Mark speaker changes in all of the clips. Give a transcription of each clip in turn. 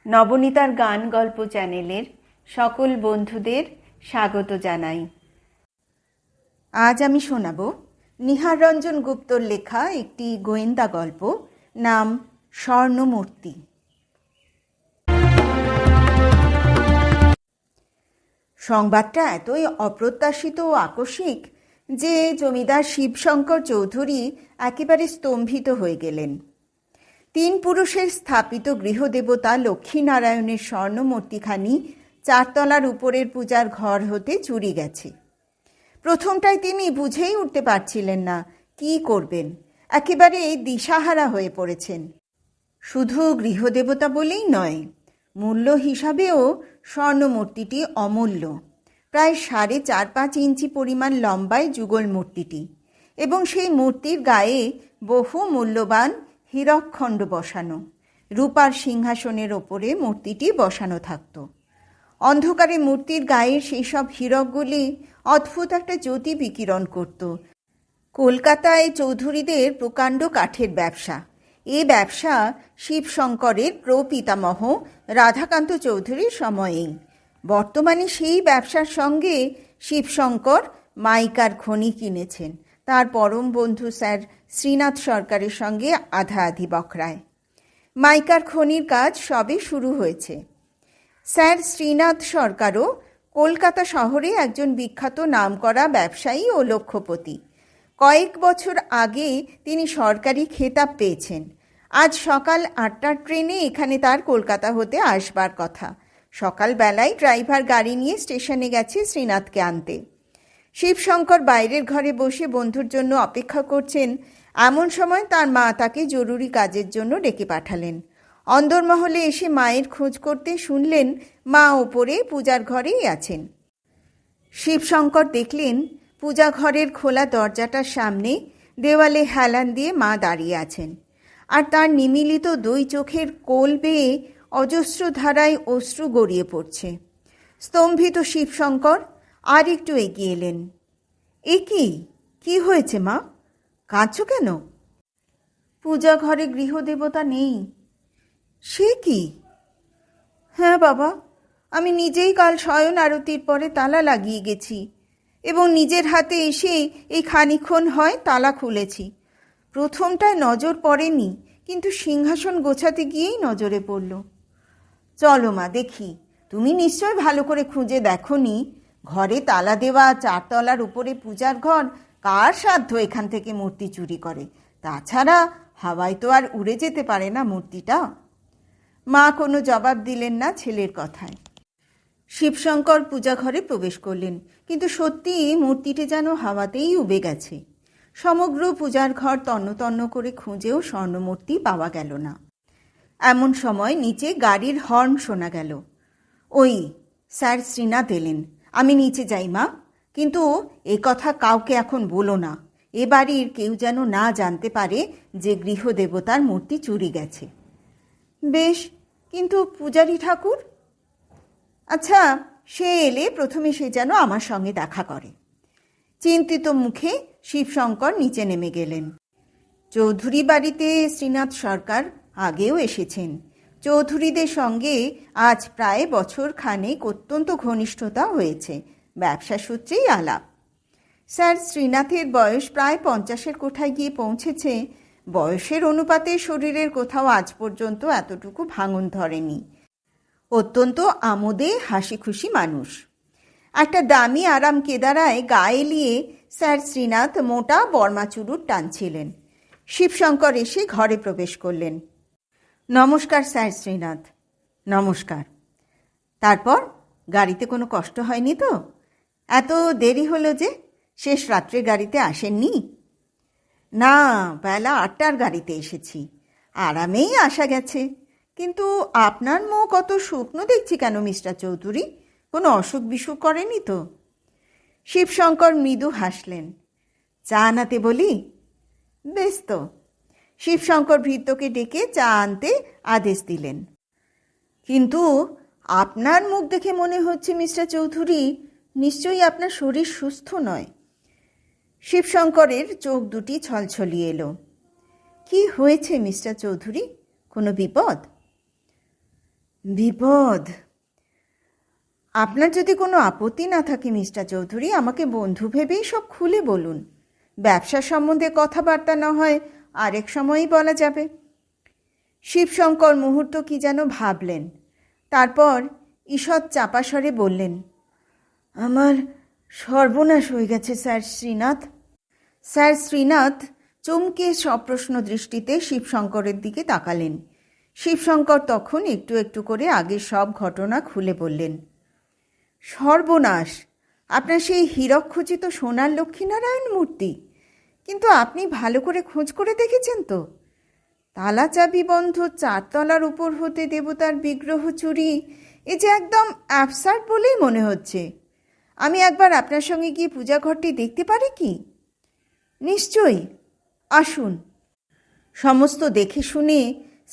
Speaker 1: নবনীতার গান গল্প চ্যানেলের সকল বন্ধুদের স্বাগত জানাই। আজ আমি শোনাব নিহার রঞ্জন গুপ্তর লেখা একটি গোয়েন্দা গল্প, নাম স্বর্ণমূর্তি। সংবাদটা এতই অপ্রত্যাশিত ও আকস্মিক যে জমিদার শিবশঙ্কর চৌধুরী একেবারে স্তম্ভিত হয়ে গেলেন। 3 পুরুষের স্থাপিত গৃহদেবতা লক্ষ্মীনারায়ণের স্বর্ণমূর্তিখানি 4 তলার উপরের পূজার ঘর হতে চুরি গেছে। প্রথমটায় তিনি বুঝেই উঠতে পারছিলেন না কি করবেন, একেবারে দিশাহারা হয়ে পড়েছেন। শুধু গৃহদেবতা বলেই নয়, মূল্য হিসাবেও স্বর্ণমূর্তিটি অমূল্য। প্রায় 4.5 ইঞ্চি পরিমাণ লম্বায় যুগল মূর্তিটি, এবং সেই মূর্তির গায়ে বহু মূল্যবান হীরকখণ্ড বসানো। রূপার সিংহাসনের ওপরে মূর্তিটি বসানো থাকত। অন্ধকারে মূর্তির গায়ে সেই সব হীরকগুলি অদ্ভুত একটা জ্যোতি বিকিরণ করত। কলকাতায় চৌধুরীদের প্রকাণ্ড কাঠের ব্যবসা। এ ব্যবসা শিবশঙ্করের প্রপিতামহ রাধাকান্ত চৌধুরীর সময়েই। বর্তমানে সেই ব্যবসার সঙ্গে শিবশঙ্কর মাইকার খনি কিনেছেন তার পরম বন্ধু স্যার শ্রীনাথ সরকারের সঙ্গে আধাআধি বখরায়। মাইকার খনির কাজ সবে শুরু হয়েছে। স্যার শ্রীনাথ সরকারও কলকাতা শহরে একজন বিখ্যাত নামকরা ব্যবসায়ী ও লক্ষপতি। কয়েক বছর আগে তিনি সরকারি খেতাব পেয়েছেন। আজ সকাল 8টার ট্রেনে এখানে তার কলকাতা হতে আসবার কথা। সকালবেলায় ড্রাইভার গাড়ি নিয়ে স্টেশনে গেছে শ্রীনাথকে আনতে। শিবশঙ্কর বাইরের ঘরে বসে বন্ধুর জন্য অপেক্ষা করছেন। এমন সময় তার মা তাকে জরুরি কাজের জন্য ডেকে পাঠালেন। অন্দরমহলে এসে মায়ের খোঁজ করতে শুনলেন মা ওপরে পূজার ঘরেই আছেন। শিবশঙ্কর দেখলেন পূজা ঘরের খোলা দরজাটার সামনে দেওয়ালে হেলান দিয়ে মা দাঁড়িয়ে আছেন, আর তার নিমিলিত 2 চোখের কোল বেয়ে অজস্র ধারায় অশ্রু গড়িয়ে পড়ছে। স্তম্ভিত শিবশঙ্কর আর একটু এগিয়ে এলেন। এ কি হয়েছে মা, কাঁদছো কেন? পূজা ঘরে গৃহদেবতা নেই। সে কি? হ্যাঁ বাবা, আমি নিজেই কাল শয়ন আরতির পরে তালা লাগিয়ে গেছি এবং নিজের হাতে এসে এই খানিক্ষণ হয় তালা খুলেছি। প্রথমটায় নজর পড়েনি, কিন্তু সিংহাসন গোছাতে গিয়েই নজরে পড়ল। চলো মা দেখি, তুমি নিশ্চয় ভালো করে খুঁজে দেখোনি। ঘরে তালা দেওয়া 4 তলার উপরে পূজার ঘর, কার সাধ্য এখান থেকে মূর্তি চুরি করে? তাছাড়া হাওয়ায় তো আর উড়ে যেতে পারে না মূর্তিটা। মা কোনো জবাব দিলেন না ছেলের কথায়। শিবশঙ্কর পূজা ঘরে প্রবেশ করলেন, কিন্তু সত্যি মূর্তিটি যেন হাওয়াতেই উবে গেছে। সমগ্র পূজার ঘর তন্ন তন্ন করে খুঁজেও স্বর্ণমূর্তি পাওয়া গেল না। এমন সময় নিচে গাড়ির হর্ন শোনা গেল। ওই স্যার শ্রীনাথ এলেন। আমি নিচে যাই মা, কিন্তু এ কথা কাউকে এখন বলো না। এ বাড়ির কেউ যেন না জানতে পারে যে গৃহদেবতার মূর্তি চুরি গেছে। বেশ, কিন্তু পূজারী ঠাকুর? আচ্ছা, সে এলে প্রথমে সে যেন আমার সঙ্গে দেখা করে। চিন্তিত মুখে শিবশঙ্কর নিচে নেমে গেলেন। চৌধুরী বাড়িতে শ্রীনাথ সরকার আগেও এসেছেন। চৌধুরীদের সঙ্গে আজ প্রায় বছর খানেক অত্যন্ত ঘনিষ্ঠতা হয়েছে, ব্যবসা সূত্রেই আলাপ। স্যার শ্রীনাথের বয়স প্রায় 50-এর কোঠায় গিয়ে পৌঁছেছে। বয়সের অনুপাতে শরীরের কোথাও আজ পর্যন্ত এতটুকু ভাঙন ধরেনি। অত্যন্ত আমোদে হাসি খুশি মানুষ। একটা দামি আরাম কেদারায় গা এলিয়ে স্যার শ্রীনাথ মোটা বর্মা চুরুট টানছিলেন। শিবশঙ্কর এসে ঘরে প্রবেশ করলেন। নমস্কার স্যার শ্রীনাথ। নমস্কার। তারপর গাড়িতে কোনো কষ্ট হয়নি তো? এত দেরি হলো যে, শেষ রাত্রে গাড়িতে আসেননি? না, বেলা 8টার গাড়িতে এসেছি। আরামেই আসা গেছে। কিন্তু আপনার মুখ অত শুকনো দেখছি কেন মিস্টার চৌধুরী? কোনো অসুখ বিসুখ করেনি তো? শিবশঙ্কর মৃদু হাসলেন। চা আনাতে বলি? বেশ তো। শিবশঙ্কর ভৃত্যকে ডেকে চা আনতে আদেশ দিলেন। কিন্তু আপনার মুখ দেখে মনে হচ্ছে মিস্টার চৌধুরী, নিশ্চয়ই আপনার শরীর সুস্থ নয়। শিবশঙ্করের চোখ দুটি ছলছলিয়ে এলো। কি হয়েছে মিস্টার চৌধুরী? কোনো বিপদ? বিপদ। আপনার যদি কোনো আপত্তি না থাকে মিস্টার চৌধুরী, আমাকে বন্ধু ভেবেই সব খুলে বলুন। ব্যবসা সম্বন্ধে কথাবার্তা না হয় আরেক সময়ই বলা যাবে। শিবশঙ্কর মুহূর্ত কি যেন ভাবলেন, তারপর ঈষৎ চাপা স্বরে বললেন, আমার সর্বনাশ হয়ে গেছে স্যার শ্রীনাথ। স্যার শ্রীনাথ চমকে সপ্রশ্ন দৃষ্টিতে শিবশঙ্করের দিকে তাকালেন। শিবশঙ্কর তখন একটু একটু করে আগের সব ঘটনা খুলে বললেন। সর্বনাশ! আপনার সেই হীরকখচিত সোনার লক্ষ্মীনারায়ণ মূর্তি, কিন্তু আপনি ভালো করে খোঁজ করে দেখেছেন তো? তালা চাবি বন্ধ 4 তলার উপর হতে দেবতার বিগ্রহ চুরি, এ যে একদম অ্যাবসার্ড বলেই মনে হচ্ছে। আমি একবার আপনার সঙ্গে গিয়ে পূজা ঘরটি দেখতে পারি কি? নিশ্চয়ই, আসুন। সমস্ত দেখে শুনে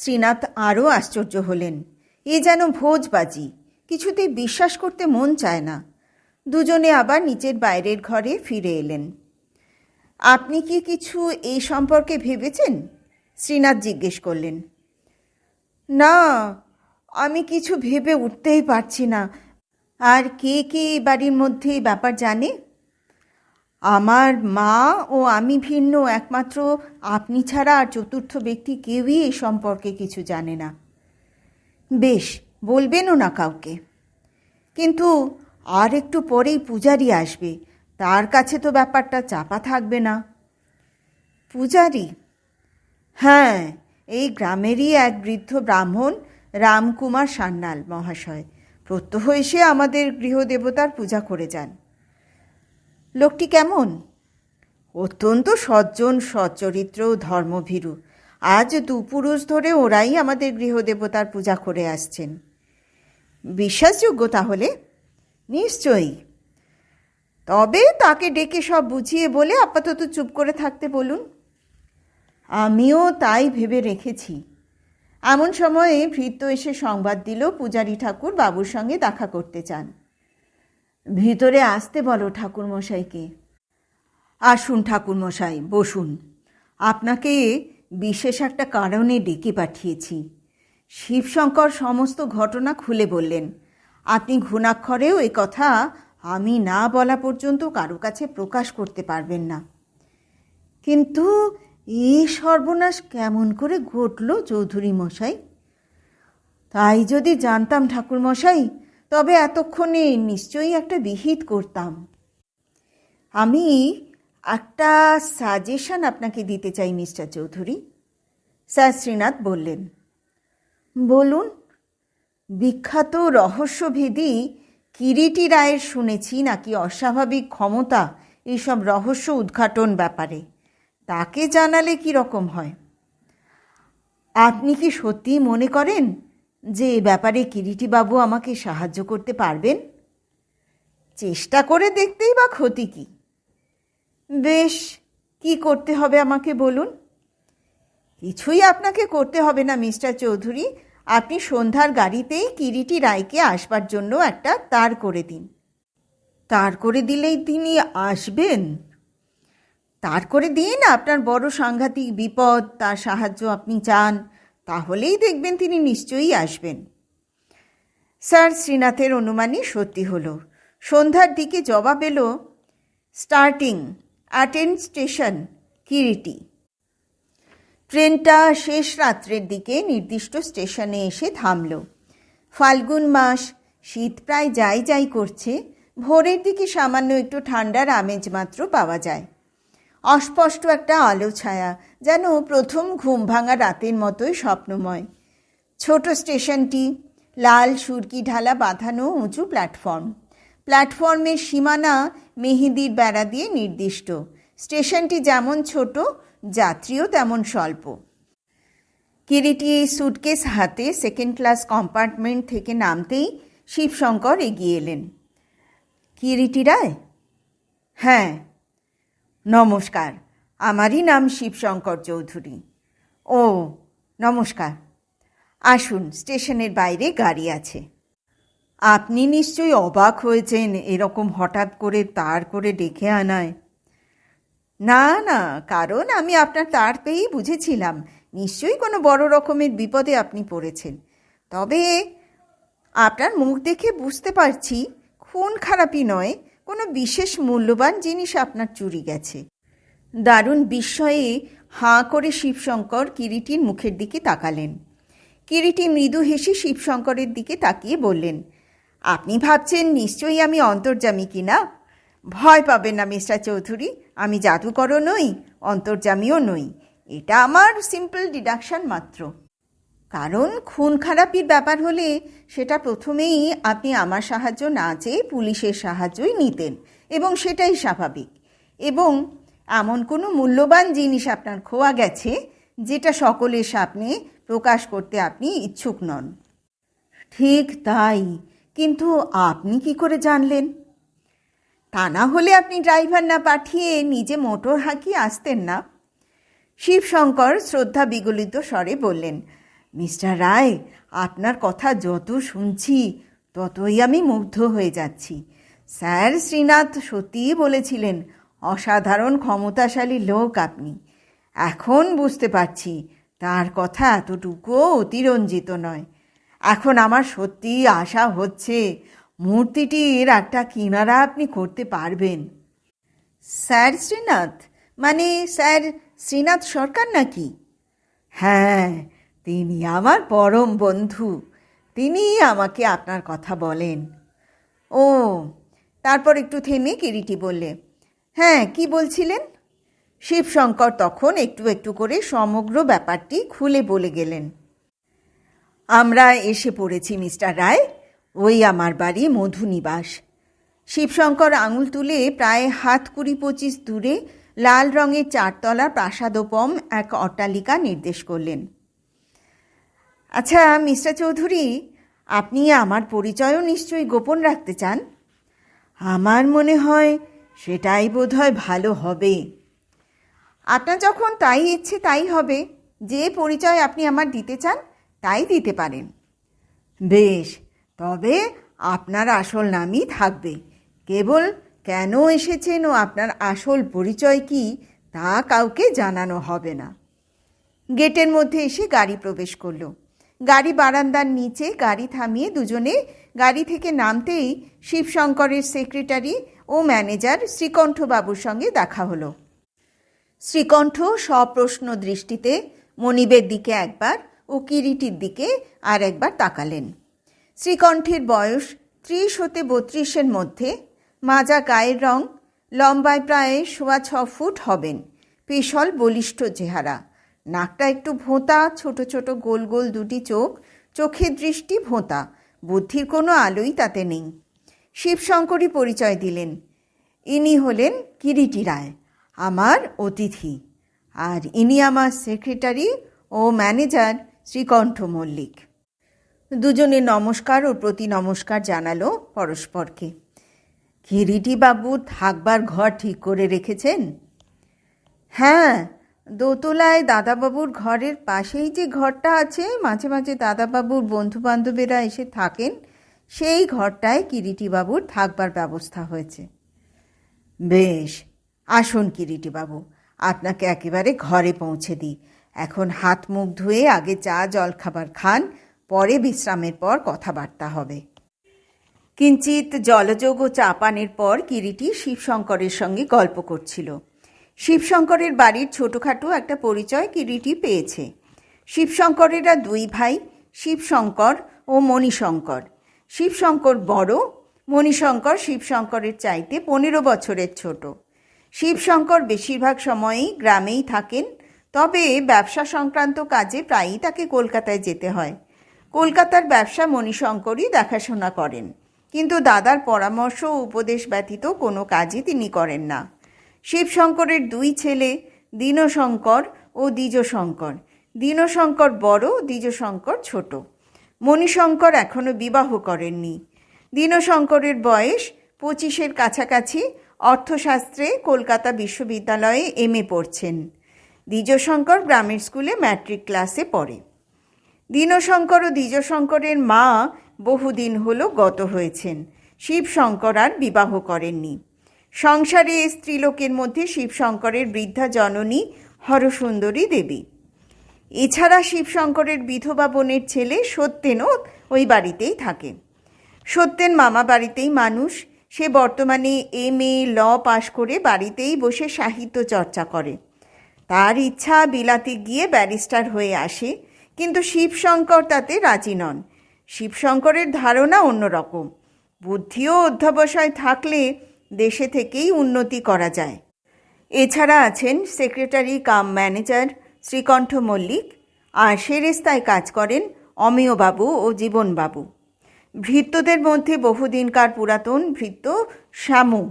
Speaker 1: শ্রীনাথ আরও আশ্চর্য হলেন। এ যেন ভোজবাজি, কিছুতেই বিশ্বাস করতে মন চায় না। দুজনে আবার নিচের বাইরের ঘরে ফিরে এলেন। আপনি কি কিছু এই সম্পর্কে ভেবেছেন? শ্রীনাথ জিজ্ঞেস করলেন। না, আমি কিছু ভেবে উঠতেই পারছি না। আর কে কে এই বাড়ির মধ্যে এই ব্যাপার জানে? আমার মা ও আমি ভিন্ন, একমাত্র আপনি ছাড়া আর চতুর্থ ব্যক্তি কেউই এই সম্পর্কে কিছু জানে না। বেশ, বলবেনও না কাউকে। কিন্তু আর একটু পরেই পূজারি আসবে, তার কাছে তো ব্যাপারটা চাপা থাকবে না। পূজারি? হ্যাঁ, এই গ্রামেরই এক বৃদ্ধ ব্রাহ্মণ রামকুমার সান্যাল মহাশয় প্রত্যহ এসে আমাদের গৃহদেবতার পূজা করে যান। লোকটি কেমন? অত্যন্ত সজ্জন, সচ্চরিত্র, ধর্মভীরু। আজ 2 পুরুষ ধরে ওরাই আমাদের গৃহদেবতার পূজা করে আসছেন। বিশ্বাসযোগ্য তাহলে? নিশ্চয়ই। তবে তাকে ডেকে সব বুঝিয়ে বলে আপাতত চুপ করে থাকতে বলুন। আমিও তাই ভেবে রেখেছি। এমন সময়ে ভৃত্য এসে সংবাদ দিল পূজারী ঠাকুর বাবুর সঙ্গে দেখা করতে চান। ভিতরে আসতে বলো ঠাকুরমশাইকে। আসুন ঠাকুরমশাই, বসুন। আপনাকে বিশেষ একটা কারণে ডেকে পাঠিয়েছি। শিবশঙ্কর সমস্ত ঘটনা খুলে বললেন। আপনি ঘুণাক্ষরেও এ কথা আমি না বলা পর্যন্ত কারো কাছে প্রকাশ করতে পারবেন না। কিন্তু এই সর্বনাশ কেমন করে ঘটল চৌধুরী মশাই? তাই যদি জানতাম ঠাকুরমশাই, তবে এতক্ষণে নিশ্চয়ই একটা বিহিত করতাম। আমি একটা সাজেশন আপনাকে দিতে চাই মিস্টার চৌধুরী। স্যার শ্রীনাথ বললেন। বলুন। বিখ্যাত রহস্যভেদী কিরিটি রায়ের শুনেছি নাকি অস্বাভাবিক ক্ষমতা এইসব রহস্য উদ্ঘাটন ব্যাপারে। তাকে জানালে কি রকম হয়? আপনি কি সত্যিই মনে করেন যে এ ব্যাপারে কিরিটিবাবু আমাকে সাহায্য করতে পারবেন? চেষ্টা করে দেখতেই বা ক্ষতি কি? বেশ, কি করতে হবে আমাকে বলুন। কিছুই আপনাকে করতে হবে না মিস্টার চৌধুরী। আপনি সন্ধ্যার গাড়িতেই কিরিটি রায়কে আসবার জন্য একটা তার করে দিন। তার করে দিলেই তিনি আসবেন? তার করে দিন আপনার বড় সাংঘাতিক বিপদ, তার সাহায্য আপনি চান, তাহলেই দেখবেন তিনি নিশ্চয়ই আসবেন। স্যার শ্রীনাথের অনুমানই সত্যি হলো। সন্ধ্যার দিকে জবাব এলো, স্টার্টিং অ্যাটেন্ড স্টেশন কিরিটি। ট্রেনটা শেষ রাত্রের দিকে নির্দিষ্ট স্টেশনে এসে থামল। ফাল্গুন মাস, শীত প্রায় যাই যাই করছে। ভোরের দিকে সামান্য একটু ঠান্ডার আমেজ মাত্র পাওয়া যায়। অস্পষ্ট একটা আলো ছায়া, যেন প্রথম ঘুম ভাঙা রাতের মতোই স্বপ্নময়। ছোট স্টেশনটি, লাল সুরকি ঢালা বাঁধানো উঁচু প্ল্যাটফর্ম। প্ল্যাটফর্মের সীমানা মেহেদির বেড়া দিয়ে নির্দিষ্ট। স্টেশনটি যেমন ছোট, যাত্রীও তেমন স্বল্প। কিরিটি সুটকেস হাতে সেকেন্ড ক্লাস কম্পার্টমেন্ট থেকে নামতেই শিবশঙ্কর এগিয়ে এলেন। কিরিটি রায়? হ্যাঁ, নমস্কার। আমারই নাম শিবশঙ্কর চৌধুরী। ও নমস্কার। আসুন, স্টেশনের বাইরে গাড়ি আছে। আপনি নিশ্চয়ই অবাক হয়েছেন এরকম হঠাৎ করে তার করে ডেকে আনায়। না না, কারণ আমি আপনার তার পেয়েই বুঝেছিলাম নিশ্চয়ই কোনো বড় রকমের বিপদে আপনি পড়েছেন। তবে আপনার মুখ দেখে বুঝতে পারছি খুন খারাপি নয়, কোনো বিশেষ মূল্যবান জিনিস আপনার চুরি গেছে। দারুণ বিস্ময়ে হাঁ করে শিবশঙ্কর কিরিটির মুখের দিকে তাকালেন। কিরিটি মৃদু হেসে শিবশঙ্করের দিকে তাকিয়ে বললেন, আপনি ভাবছেন নিশ্চয়ই আমি অন্তর্যামী কিনা? ভয় পাবেন না মিস্টার চৌধুরী, আমি জাদুকরও নই, অন্তর্যামীও নই। এটা আমার সিম্পল ডিডাকশন মাত্র। কারণ খুন খারাপির ব্যাপার হলে সেটা প্রথমেই আপনি আমার সাহায্য না চেয়ে পুলিশের সাহায্যই নিতেন, এবং সেটাই স্বাভাবিক। এবং এমন কোনো মূল্যবান জিনিস আপনার খোয়া গেছে যেটা সকলের সামনে প্রকাশ করতে আপনি ইচ্ছুক নন। ঠিক তাই, কিন্তু আপনি কি করে জানলেন? তা না হলে আপনি ড্রাইভার না পাঠিয়ে নিজে মোটর হাঁকিয়ে আসতেন না। শিবশঙ্কর শ্রদ্ধা বিগলিত স্বরে বললেন, মিস্টার রায়, আপনার কথা যত শুনছি ততই আমি মুগ্ধ হয়ে যাচ্ছি। স্যার শ্রীনাথ সত্যিই বলেছিলেন অসাধারণ ক্ষমতাশালী লোক আপনি। এখন বুঝতে পারছি তার কথা এতটুকুও অতিরঞ্জিত নয়। এখন আমার সত্যিই আশা হচ্ছে মূর্তিটির একটা কিনারা আপনি করতে পারবেন। স্যার শ্রীনাথ মানে স্যার শ্রীনাথ সরকার নাকি? হ্যাঁ, তিনি আমার পরম বন্ধু। তিনি আমাকে আপনার কথা বলেন। ও, তারপর একটু থেমে কিরিটি বললে, হ্যাঁ, কি বলছিলেন? শিবশঙ্কর তখন একটু একটু করে সমগ্র ব্যাপারটি খুলে বলে গেলেন। আমরা এসে পড়েছি মিস্টার রায়, ওই আমার বাড়ি মধুনিবাস। শিবশঙ্কর আঙুল তুলে প্রায় 20-25 দূরে লাল রঙের 4তলা প্রাসাদোপম এক অট্টালিকা নির্দেশ করলেন। আচ্ছা মিস্টার চৌধুরী, আপনি আমার পরিচয়ও নিশ্চয়ই গোপন রাখতে চান? আমার মনে হয় সেটাই বোধহয় ভালো হবে। আপনার যখন তাই ইচ্ছে তাই হবে। যে পরিচয় আপনি আমার দিতে চান তাই দিতে পারেন। বেশ, তবে আপনার আসল নামই থাকবে। কেবল কেন এসেছেন ও আপনার আসল পরিচয় কি তা কাউকে জানানো হবে না। গেটের মধ্যে এসে গাড়ি প্রবেশ করলো। গাড়ি বারান্দার নিচে গাড়ি থামিয়ে দুজনে গাড়ি থেকে নামতেই শিবশঙ্করের সেক্রেটারি ও ম্যানেজার শ্রীকণ্ঠবাবুর সঙ্গে দেখা হলো। শ্রীকণ্ঠ সপ্রশ্ন দৃষ্টিতে মনিবের দিকে একবার ও কিরিটির দিকে আর একবার তাকালেন। শ্রীকণ্ঠের বয়স 30 হতে 32-এর মধ্যে, মাজা গায়ের রং, লম্বায় প্রায় 6.25 ফুট হবেন, পেশল বলিষ্ঠ চেহারা, নাকটা একটু ভোঁতা, ছোট ছোট গোল গোল দুটি চোখ, চোখের দৃষ্টি ভোঁতা, বুদ্ধির কোনো আলোই তাতে নেই। শিবশঙ্করই পরিচয় দিলেন, ইনি হলেন কিরিটি রায়, আমার অতিথি, আর ইনি আমার সেক্রেটারি ও ম্যানেজার শ্রীকণ্ঠ মল্লিক। দুজনে নমস্কার ও প্রতি নমস্কার জানালো পরস্পরকে। কিরিটি বাবু থাকবার ঘর ঠিক করে রেখেছেন? হ্যাঁ, দোতলায় দাদাবাবুর ঘরের পাশেই যে ঘরটা আছে, মাঝে মাঝে দাদাবাবুর বন্ধুবান্ধবেরা এসে থাকেন, সেই ঘরটায় কিরিটিবাবুর থাকবার ব্যবস্থা হয়েছে। বেশ, আসুন কিরিটিবাবু, আপনাকে একেবারে ঘরে পৌঁছে দিই। এখন হাত মুখ ধুয়ে আগে চা জলখাবার খান, পরে বিশ্রামের পর কথাবার্তা হবে। কিঞ্চিত জলযোগ ও চা পানের পর কিরিটি শিবশঙ্করের সঙ্গে গল্প করছিল। শিবশঙ্করের বাড়ির ছোটোখাটো একটা পরিচয় কিরিটি পেয়েছে। শিবশঙ্করেরা 2 ভাই, শিবশঙ্কর ও মণিশঙ্কর। শিবশঙ্কর বড়, মণিশঙ্কর শিবশঙ্করের চাইতে 15 বছরের ছোট। শিবশঙ্কর বেশিরভাগ সময়ই গ্রামেই থাকেন, তবে ব্যবসা সংক্রান্ত কাজে প্রায়ই তাকে কলকাতায় যেতে হয়। কলকাতার ব্যবসা মণিশঙ্করই দেখাশোনা করেন, কিন্তু দাদার পরামর্শ ও উপদেশ ব্যতীত কোনো কাজই তিনি করেন না। শিবশঙ্করের 2 ছেলে, দীনশঙ্কর ও দ্বিজশঙ্কর। দীনশঙ্কর বড়, দ্বিজশঙ্কর ছোট। মণিশঙ্কর এখনও বিবাহ করেননি। দীনশঙ্করের বয়স 25-এর কাছাকাছি, অর্থশাস্ত্রে কলকাতা বিশ্ববিদ্যালয়ে MA পড়ছেন। দ্বিজশঙ্কর গ্রামের স্কুলে ম্যাট্রিক ক্লাসে পড়ে। দীনশঙ্কর ও দ্বিজশঙ্করের মা বহুদিন হলো গত হয়েছেন। শিবশঙ্কর আর বিবাহ করেননি। সংসারে স্ত্রীলোকের মধ্যে শিবশঙ্করের বৃদ্ধা জননী হরসুন্দরী দেবী। এছাড়া শিবশঙ্করের বিধবা বোনের ছেলে সত্যেনও ওই বাড়িতেই থাকে। সত্যেন মামা বাড়িতেই মানুষ। সে বর্তমানে MA ল পাশ করে বাড়িতেই বসে সাহিত্য চর্চা করে। তার ইচ্ছা বিলাতে গিয়ে ব্যারিস্টার হয়ে আসে, কিন্তু শিবশঙ্কর তাতে রাজি নন। শিবশঙ্করের ধারণা অন্যরকম। বুদ্ধি ও অধ্যবসায় থাকলে দেশে থেকেই উন্নতি করা যায়। এছাড়া আছেন সেক্রেটারি কাম ম্যানেজার শ্রীকণ্ঠ মল্লিক, আর সেরেস্তায় কাজ করেন অমেয়বাবু ও জীবনবাবু। ভৃত্যদের মধ্যে বহুদিনকার পুরাতন ভৃত্য শ্যামু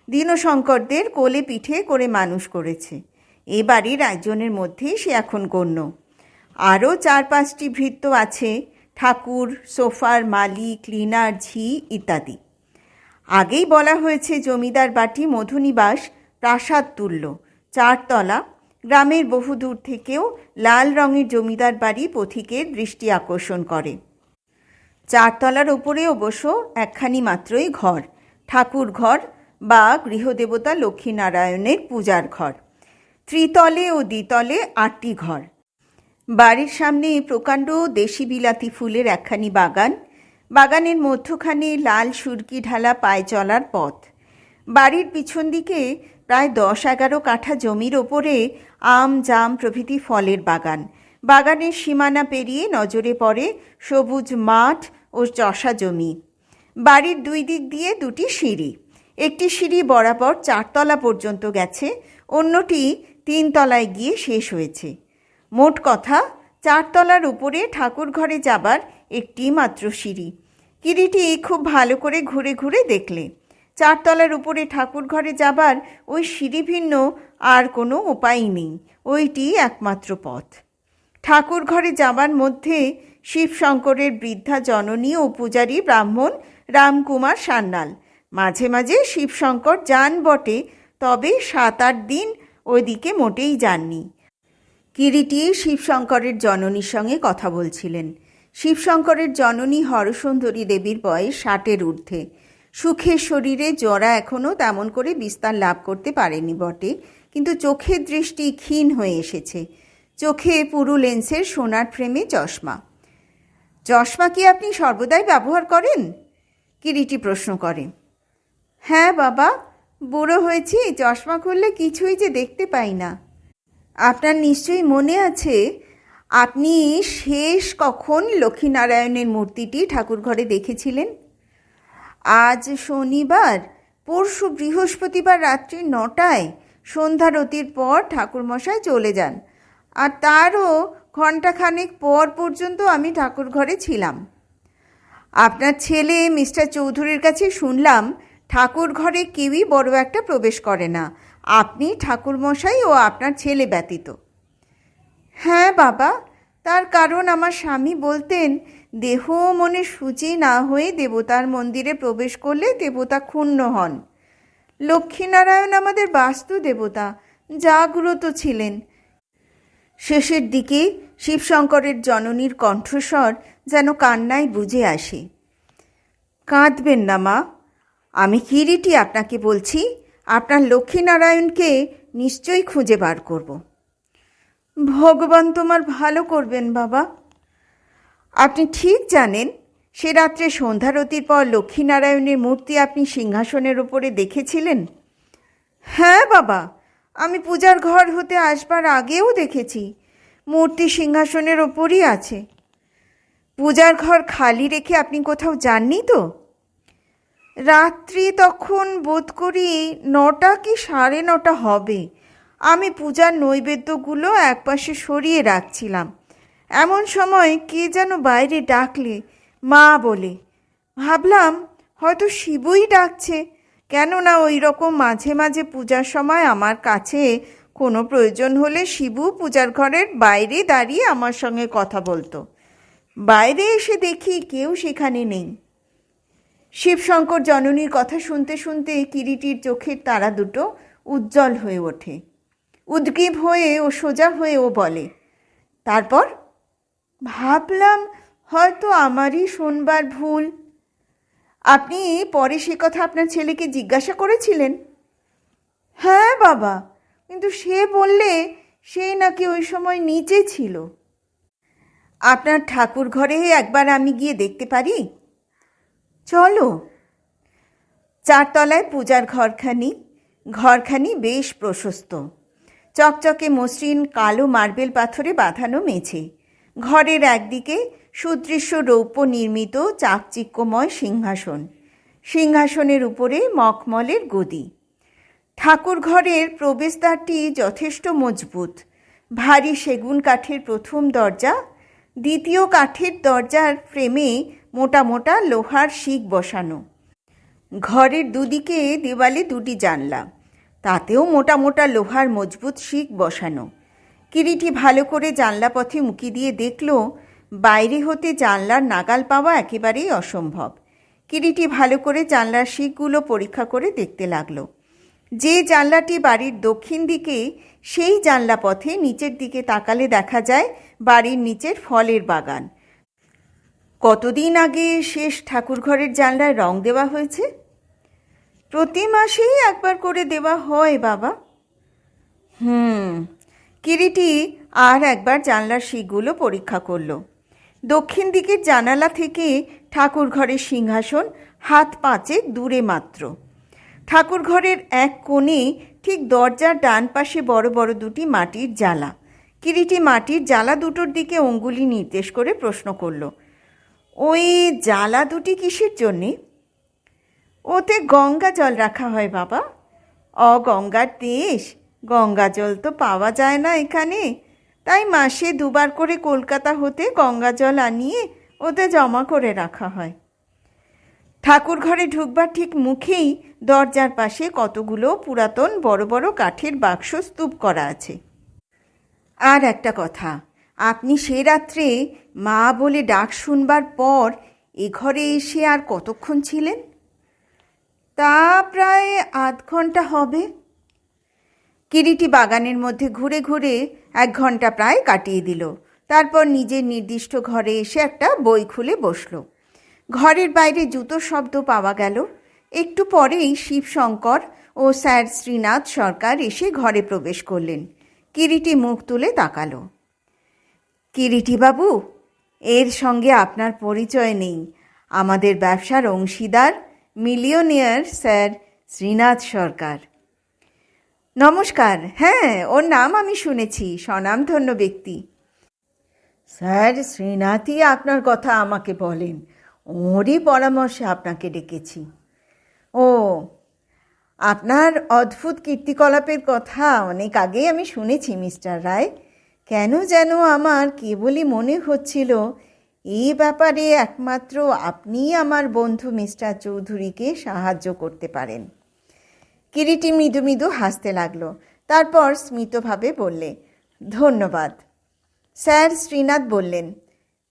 Speaker 1: দীনশঙ্করদের কোলে পিঠে করে মানুষ করেছে। এ বাড়ির একজনের মধ্যেই সে এখন গণ্য। আরও 4-5টি ভৃত্য আছে, ঠাকুর, সোফার মালি, ক্লিনার, ঝি ইত্যাদি। আগেই বলা হয়েছে জমিদার বাটি মধুনিবাস প্রাসাদ তুল্য, 4 তলা। গ্রামের বহু দূর থেকেও লাল রঙের জমিদার বাড়ি পথিকের দৃষ্টি আকর্ষণ করে। 4 তলার ওপরে অবশ্য একখানি মাত্রই ঘর, ঠাকুর ঘর বা গৃহদেবতা লক্ষ্মীনারায়ণের পূজার ঘর। ত্রিতলে ও দ্বিতলে 8টি ঘর। বাড়ির সামনে প্রকাণ্ড দেশি বিলাতি ফুলের একখানি বাগান। বাগানের মধ্যখানে লাল সুরকি ঢালা পায়ে চলার পথ। বাড়ির পিছন দিকে প্রায় 10-11 কাঠা জমির ওপরে আম, জাম প্রভৃতি ফলের বাগান। বাগানের সীমানা পেরিয়ে নজরে পড়ে সবুজ মাঠ ও চষা জমি। বাড়ির 2 দিক দিয়ে 2টি সিঁড়ি। একটি সিঁড়ি বরাবর 4 তলা পর্যন্ত গেছে, অন্যটি 3 তলায় গিয়ে শেষ হয়েছে। মোট কথা 4 তলার উপরে ঠাকুর ঘরে যাবার একটি মাত্র সিঁড়ি। কিরিটি খুব ভালো করে ঘুরে ঘুরে দেখলে 4 তলার উপরে ঠাকুর ঘরে যাবার ওই সিঁড়ি ভিন্ন আর কোনো উপায় নেই, ওইটি একমাত্র পথ। ঠাকুর ঘরে যাবার মধ্যে শিবশঙ্করের বৃদ্ধা জননী ও পূজারী ব্রাহ্মণ রামকুমার সান্যাল। মাঝে মাঝে শিবশঙ্কর যান বটে, তবে 7-8 দিন ওইদিকে মোটেই যাননি। কিরিটি শিবশঙ্করের জননীর সঙ্গে কথা বলছিলেন। শিবশঙ্করের জননী হরসুন্দরী দেবীর বয়স 60-এর ঊর্ধ্বে। সুখের শরীরে জরা এখনও তেমন করে বিস্তার লাভ করতে পারেনি বটে, কিন্তু চোখের দৃষ্টি ক্ষীণ হয়ে এসেছে। চোখে পুরু লেন্সের সোনার ফ্রেমে চশমা। চশমা কি আপনি সর্বদাই ব্যবহার করেন? কিরিটি প্রশ্ন করে। হ্যাঁ বাবা, বুড়ো হয়েছি, চশমা খুললে কিছুই যে দেখতে পাই না। আপনার নিশ্চয়ই মনে আছে আপনি শেষ কখন লক্ষ্মীনারায়ণের মূর্তিটি ঠাকুরঘরে দেখেছিলেন? আজ শনিবার, পরশু বৃহস্পতিবার রাত্রি 9টায় সন্ধ্যারতির পর ঠাকুরমশাই চলে যান, আর তারও ঘণ্টাখানেক পর পর্যন্ত আমি ঠাকুরঘরে ছিলাম। আপনার ছেলে মিস্টার চৌধুরীর কাছে শুনলাম ঠাকুর ঘরে কেউই বড় একটা প্রবেশ করে না, আপনি ঠাকুরমশাই ও আপনার ছেলে ব্যতীত। হ্যাঁ বাবা, তার কারণ আমার স্বামী বলতেন দেহ মনে শুচি না হয়ে দেবতার মন্দিরে প্রবেশ করলে দেবতা ক্ষুণ্ণ হন। লক্ষ্মীনারায়ণ আমাদের বাস্তু দেবতা, জাগ্রত ছিলেন। শেষের দিকে শিবশঙ্করের জননীর কণ্ঠস্বর যেন কান্নায় বুঝে আসে। কাঁদবেন না মা, আমি কিরিটি আপনাকে বলছি, আপনার লক্ষ্মীনারায়ণকে নিশ্চয়ই খুঁজে বার করব। ভগবান তোমার ভালো করবেন বাবা। আপনি ঠিক জানেন সে রাত্রে সন্ধ্যারতির পর লক্ষ্মীনারায়ণের মূর্তি আপনি সিংহাসনের ওপরে দেখেছিলেন? হ্যাঁ বাবা, আমি পূজার ঘর হতে আসবার আগেও দেখেছি, মূর্তি সিংহাসনের ওপরই আছে। পূজার ঘর খালি রেখে আপনি কোথাও যাননি তো? রাত্রি তখন বোধ করি 9টা কি 9:30 হবে। আমি পূজার নৈবেদ্যগুলো একপাশে সরিয়ে রাখছিলাম, এমন সময় কে যেন বাইরে ডাকলে মা বলে। ভাবলাম হয়তো শিবই ডাকছে, কেননা ওই রকম মাঝে মাঝে পূজার সময় আমার কাছে কোনো প্রয়োজন হলে শিবু পূজার ঘরের বাইরে দাঁড়িয়ে আমার সঙ্গে কথা বলতো। বাইরে এসে দেখি কেউ সেখানে নেই। শিবশঙ্কর জননীর কথা শুনতে শুনতে কিরিটির চোখের তারা দুটো উজ্জ্বল হয়ে ওঠে। উদ্গ্রীব হয়ে ও সোজা হয়ে ও বলে, তারপর? ভাবলাম হয়তো আমারই শুনবার ভুল। আপনি পরে সে কথা আপনার ছেলেকে জিজ্ঞাসা করেছিলেন? হ্যাঁ বাবা, কিন্তু সে বললে সে নাকি ওই সময় নিচে ছিল। আপনার ঠাকুর ঘরে একবার আমি গিয়ে দেখতে পারি? চলো। 4 তলায় পূজার ঘরখানি বেশ প্রশস্ত। চকচকে মসৃণ কালো মার্বেল পাথরে বাঁধানো মেঝে। ঘরের একদিকে সুদৃশ্য রৌপ্য নির্মিত চাকচিক্যময় সিংহাসনের উপরে মখমলের গদি। ঠাকুর ঘরের প্রবেশদ্বারটি যথেষ্ট মজবুত। ভারী সেগুন কাঠের প্রথম দরজা, দ্বিতীয় কাঠের দরজার ফ্রেমে মোটা মোটা লোহার শিক বসানো। ঘরের দুদিকে দেওয়ালে 2টি জানলা, তাতেও মোটা মোটা লোহার মজবুত শিক বসানো। কিরিটি ভালো করে জানলা পথে উঁকি দিয়ে দেখল বাইরে হতে জানলার নাগাল পাওয়া একেবারেই অসম্ভব। কিরিটি ভালো করে জানলার শিকগুলো পরীক্ষা করে দেখতে লাগলো। যে জানলাটি বাড়ির দক্ষিণ দিকে, সেই জানলা পথে নিচের দিকে তাকালে দেখা যায় বাড়ির নিচের ফলের বাগান। কতদিন আগে শেষ ঠাকুরঘরের জানলায় রং দেওয়া হয়েছে? প্রতি মাসেই একবার করে দেওয়া হয় বাবা। কিরিটি আর একবার জানলার শিকগুলো পরীক্ষা করল। দক্ষিণ দিকের জানালা থেকে ঠাকুর ঘরের সিংহাসন হাত 5 দূরে মাত্র। ঠাকুর ঘরের এক কোণে ঠিক দরজার ডান পাশে বড় বড় 2টি মাটির জালা। কিরিটি মাটির জালা দুটোর দিকে অঙ্গুলি নির্দেশ করে প্রশ্ন করল, ওই জালা 2টি কিসের জন্যে? ওতে গঙ্গা জল রাখা হয় বাবা। অগঙ্গার দেশ, গঙ্গা জল তো পাওয়া যায় না এখানে, তাই মাসে 2 বার করে কলকাতা হতে গঙ্গা জল আনিয়ে ওতে জমা করে রাখা হয়। ঠাকুর ঘরে ঢুকবার ঠিক মুখেই দরজার পাশে কতগুলো পুরাতন বড় বড় কাঠের বাক্স স্তূপ করা আছে। আর একটা কথা, আপনি সে রাত্রে মা বলে ডাক শুনবার পর এ ঘরে এসে আর কতক্ষণ ছিলেন? তা প্রায় আধ ঘন্টা হবে। কিরিটি বাগানের মধ্যে ঘুরে ঘুরে 1 ঘন্টা প্রায় কাটিয়ে দিল। তারপর নিজের নির্দিষ্ট ঘরে এসে একটা বই খুলে বসল। ঘরের বাইরে জুতোর শব্দ পাওয়া গেল। একটু পরেই শিবশঙ্কর ও স্যার শ্রীনাথ সরকার এসে ঘরে প্রবেশ করলেন। কিরিটি মুখ তুলে তাকালো। কিরিটিবাবু, এর সঙ্গে আপনার পরিচয় নেই। আমাদের ব্যবসার অংশীদার মিলিয়নিয়ার স্যার শ্রীনাথ সরকার। নমস্কার। হ্যাঁ, ওর নাম আমি শুনেছি, স্বনামধন্য ব্যক্তি। স্যার শ্রীনাথই আপনার কথা আমাকে বলেন, ওরই পরামর্শে আপনাকে ডেকেছি। ও, আপনার অদ্ভুত কীর্তিকলাপের কথা অনেক আগেই আমি শুনেছি মিস্টার রায়। কেন যেন আমার কেবলই মনে হচ্ছিল এই ব্যাপারে একমাত্র আপনিই আমার বন্ধু মিস্টার চৌধুরীকে সাহায্য করতে পারেন। কিরিটি মৃদু মৃদু হাসতে লাগলো। তারপর স্মিতভাবে বললে, ধন্যবাদ। স্যার শ্রীনাথ বললেন,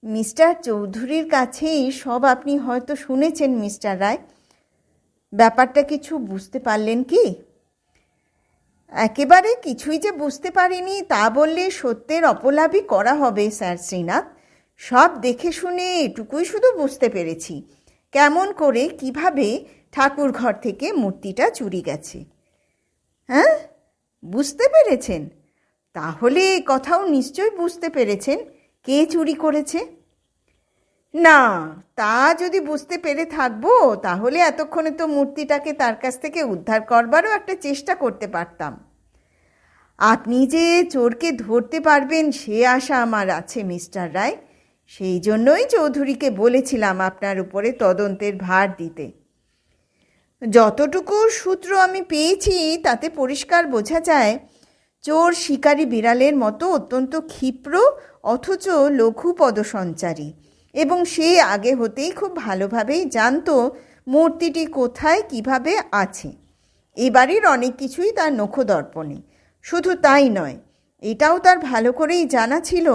Speaker 1: মিস্টার চৌধুরীর কাছেই সব আপনি হয়তো শুনেছেন মিস্টার রায়। ব্যাপারটা কিছু বুঝতে পারলেন কি? একেবারে কিছুই যে বুঝতে পারিনি তা বললে সত্যের অপলাপই করা হবে স্যার শ্রীনাথ। সব দেখে শুনে এটুকুই শুধু বুঝতে পেরেছি, কেমন করে কিভাবে ঠাকুর ঘর থেকে মূর্তিটা চুরি গেছে। হ্যাঁ, বুঝতে পেরেছেন? তাহলে কথাও নিশ্চয় বুঝতে পেরেছেন কে চুরি করেছে। না, তা যদি বুঝতে পেরে থাকবো তাহলে এতক্ষণে তো মূর্তিটাকে তার কাছ থেকে উদ্ধার করবারও একটা চেষ্টা করতে পারতাম। আপনি যে চোরকে ধরতে পারবেন সে আশা আমার আছে মিস্টার রায়। সেই জন্যই চৌধুরীকে বলেছিলাম আপনার উপরে তদন্তের ভার দিতে। যতটুকু সূত্র আমি পেয়েছি তাতে পরিষ্কার বোঝা যায় চোর শিকারী বিড়ালের মতো অত্যন্ত ক্ষিপ্র অথচ লঘু পদসঞ্চারী, এবং সে আগে হতেই খুব ভালোভাবেই জানতো মূর্তিটি কোথায় কিভাবে আছে। এ বাড়ির অনেক কিছুই তার নখদর্পণে। শুধু তাই নয়, এটাও তার ভালো করেই জানা ছিল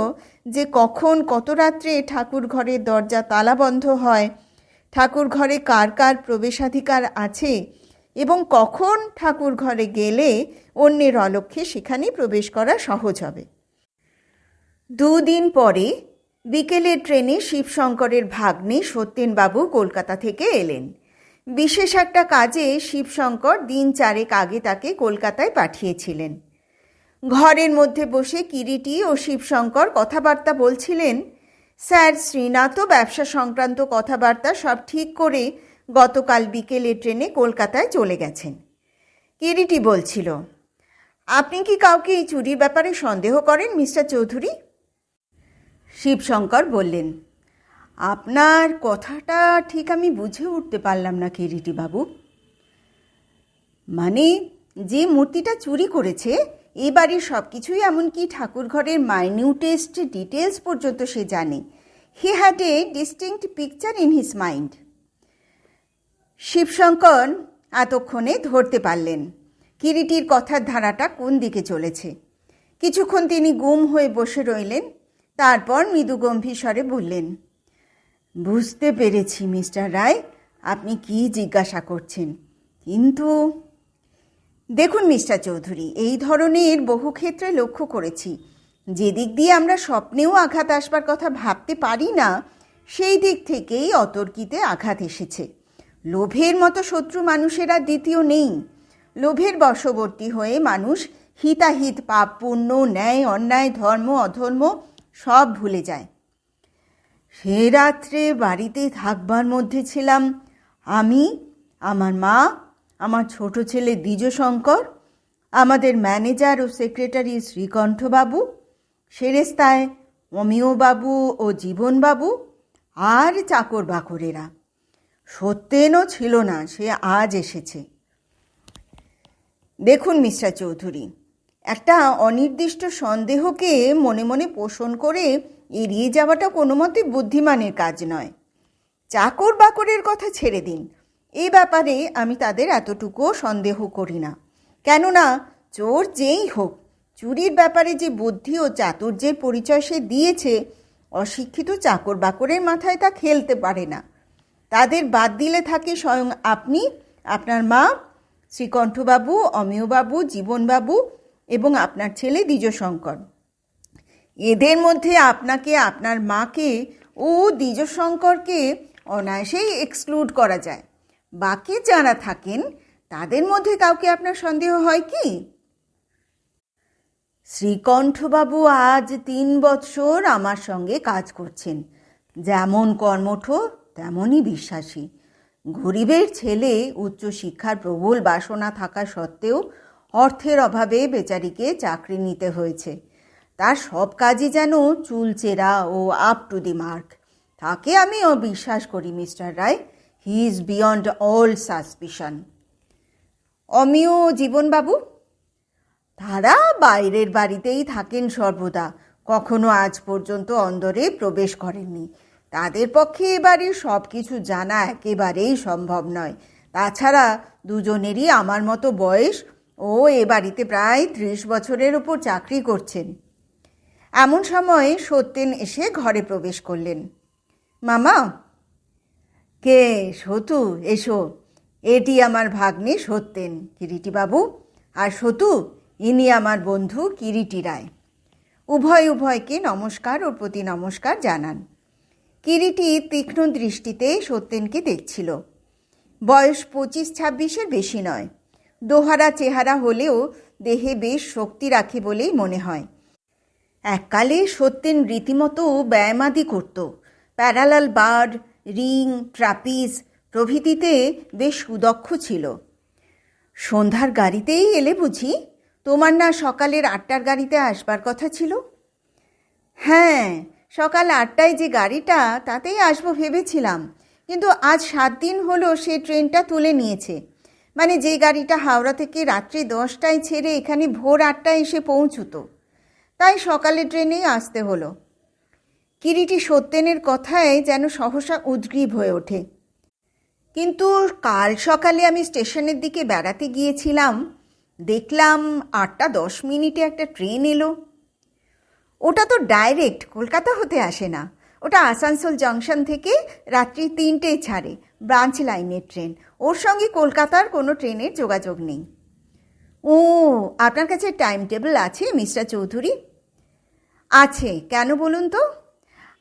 Speaker 1: যে কখন কত রাত্রে ঠাকুর ঘরের দরজা তালাবন্ধ হয়, ঠাকুর ঘরে কার কার প্রবেশাধিকার আছে, এবং কখন ঠাকুর ঘরে গেলে অন্যের অলক্ষ্যে সেখানে প্রবেশ করা সহজ হবে। 2 দিন পরে বিকেলের ট্রেনে শিবশঙ্করের ভাগ্নে সত্যেনবাবু কলকাতা থেকে এলেন। বিশেষ একটা কাজে শিবশঙ্কর দিন 4 আগে তাকে কলকাতায় পাঠিয়েছিলেন। ঘরের মধ্যে বসে কিরিটি ও শিবশঙ্কর কথাবার্তা বলছিলেন। স্যার শ্রীনাথও ব্যবসা সংক্রান্ত কথাবার্তা সব ঠিক করে গতকাল বিকেলে ট্রেনে কলকাতায় চলে গেছেন। কিরিটি বলছিল, আপনি কি কাউকে এই চুরির ব্যাপারে সন্দেহ করেন মিস্টার চৌধুরী? শিবশঙ্কর বললেন, আপনার কথাটা ঠিক আমি বুঝে উঠতে পারলাম না কিরিটি বাবু। মানে যে মূর্তিটা চুরি করেছে এ বাড়ির সব কিছুই, এমনকি ঠাকুর ঘরের মাইনিউটেস্ট ডিটেলস পর্যন্ত সে জানে। He had a distinct picture in his mind. Shivshankar এতক্ষণে ধরতে পারলেন কিরিটির কথার ধারাটা কোন দিকে চলেছে। কিছুক্ষণ তিনি গুম হয়ে বসে রইলেন, তারপর মৃদু গম্ভীর স্বরে বললেন, বুঝতে পেরেছি মিস্টার রায় আপনি কি জিজ্ঞাসা করছেন, কিন্তু দেখুন মিস্টার চৌধুরী, এই ধরনের বহু ক্ষেত্রে লক্ষ্য করেছি যে দিক দিয়ে আমরা স্বপ্নেও আঘাত আসবার কথা ভাবতে পারি না, সেই দিক থেকেই অতর্কিতে আঘাত এসেছে। লোভের মতো শত্রু মানুষের আর দ্বিতীয় নেই। লোভের বশবর্তী হয়ে মানুষ হিতাহিত, পাপ পুণ্য, ন্যায় অন্যায়, ধর্ম অধর্ম সব ভুলে যায়। সে রাত্রে বাড়িতে থাকবার মধ্যে ছিলাম আমি, আমার মা, আমার ছোট ছেলে দ্বিজশঙ্কর, আমাদের ম্যানেজার ও সেক্রেটারি শ্রীকণ্ঠবাবু, সেরেস্তায় অমিয়বাবু ও জীবনবাবু, আর চাকর বাকরেরা। সত্যেনও ছিল না, সে আজ এসেছে। দেখুন মিস্টার চৌধুরী, একটা অনির্দিষ্ট সন্দেহকে মনে মনে পোষণ করে এড়িয়ে যাওয়াটা কোনো মতে বুদ্ধিমানের কাজ নয়। চাকর বাকরের কথা ছেড়ে দিন, এই ব্যাপারে আমি তাদের এতটুকুও সন্দেহ করি না। কেননা চোর যেই হোক, চুরির ব্যাপারে যে বুদ্ধি ও চাতুর্যের পরিচয় সে দিয়েছে, অশিক্ষিত চাকর বাকরের মাথায় তা খেলতে পারে না। তাদের বাদ দিলে থাকে স্বয়ং আপনি, আপনার মা, শ্রীকণ্ঠবাবু, অমিয়বাবু, জীবনবাবু এবং আপনার ছেলে দ্বিজশঙ্কর। এদের মধ্যে আপনাকে, আপনার মাকে ও দ্বিজশঙ্করকে অনায়াসেই এক্সক্লুড করা যায়। বাকি যারা থাকেন তাদের মধ্যে কাউকে আপনার সন্দেহ হয় কি? শ্রীকণ্ঠবাবু আজ 3 বৎসর আমার সঙ্গে কাজ করছেন। যেমন কর্মঠ তেমনই বিশ্বাসী। গরিবের ছেলে, উচ্চশিক্ষার প্রবল বাসনা থাকা সত্ত্বেও অর্থের অভাবে বেচারিকে চাকরি নিতে হয়েছে। তার সব কাজই যেন চুলচেরা ও আপ টু দি মার্ক। তাকে আমি অবিশ্বাস করি mister Roy. He is beyond all suspicion. Amiya জীবনবাবু, তারা বাইরের বাড়িতেই থাকেন সর্বদা, কখনো আজ পর্যন্ত অন্দরে প্রবেশ করেননি। তাদের পক্ষে এ বাড়ির সব কিছু জানা একেবারেই সম্ভব নয়। তাছাড়া দুজনেরই আমার মতো বয়স ও এ বাড়িতে প্রায় 30 বছরের ওপর চাকরি করছেন। এমন সময় সত্যেন এসে ঘরে প্রবেশ করলেন। মামা। কে? সতু, এসো। এটি আমার ভাগ্নে সত্যেন, কিরিটিবাবু। আর সতু, ইনি আমার বন্ধু কিরিটি রায়। উভয়কে নমস্কার ও প্রতি নমস্কার জানান। কিরিটি তীক্ষ্ণ দৃষ্টিতে সত্যেনকে দেখছিল। বয়স 25-26-এর বেশি নয়। দোহারা চেহারা হলেও দেহে বেশ শক্তি রাখে বলেই মনে হয়। এককালে সত্যেন রীতিমতো ব্যায়ামাদি করত। প্যারালাল বার, রিং, ট্রাপিজ প্রভৃতিতে বেশ সুদক্ষ ছিল। সন্ধ্যার গাড়িতেই এলে বুঝি? তোমার না সকালের 8টার গাড়িতে আসবার কথা ছিল? হ্যাঁ, সকাল 8টায় যে গাড়িটা, তাতেই আসবো ভেবেছিলাম, কিন্তু আজ 7 দিন হলো সে ট্রেনটা তুলে নিয়েছে। মানে যে গাড়িটা হাওড়া থেকে রাত্রি 10টায় ছেড়ে এখানে ভোর 8টায় এসে পৌঁছতো, তাই সকালে ট্রেনেই আসতে হলো। কিরিটি সত্যেনের কথায় যেন সহসা উদ্গ্রীব হয়ে ওঠে। কিন্তু কাল সকালে আমি স্টেশনের দিকে বেড়াতে গিয়েছিলাম, দেখলাম 8:10 একটা ট্রেন এলো। ওটা তো ডাইরেক্ট কলকাতা হতে আসে না, ওটা আসানসোল জংশন থেকে রাত্রি 3টেয় ছাড়ে, ব্রাঞ্চ লাইনের ট্রেন। ওর সঙ্গে কলকাতার কোনো ট্রেনের যোগাযোগ নেই। ও, আপনার কাছে টাইম টেবিল আছে মিস্টার চৌধুরী? আছে, কেন বলুন তো?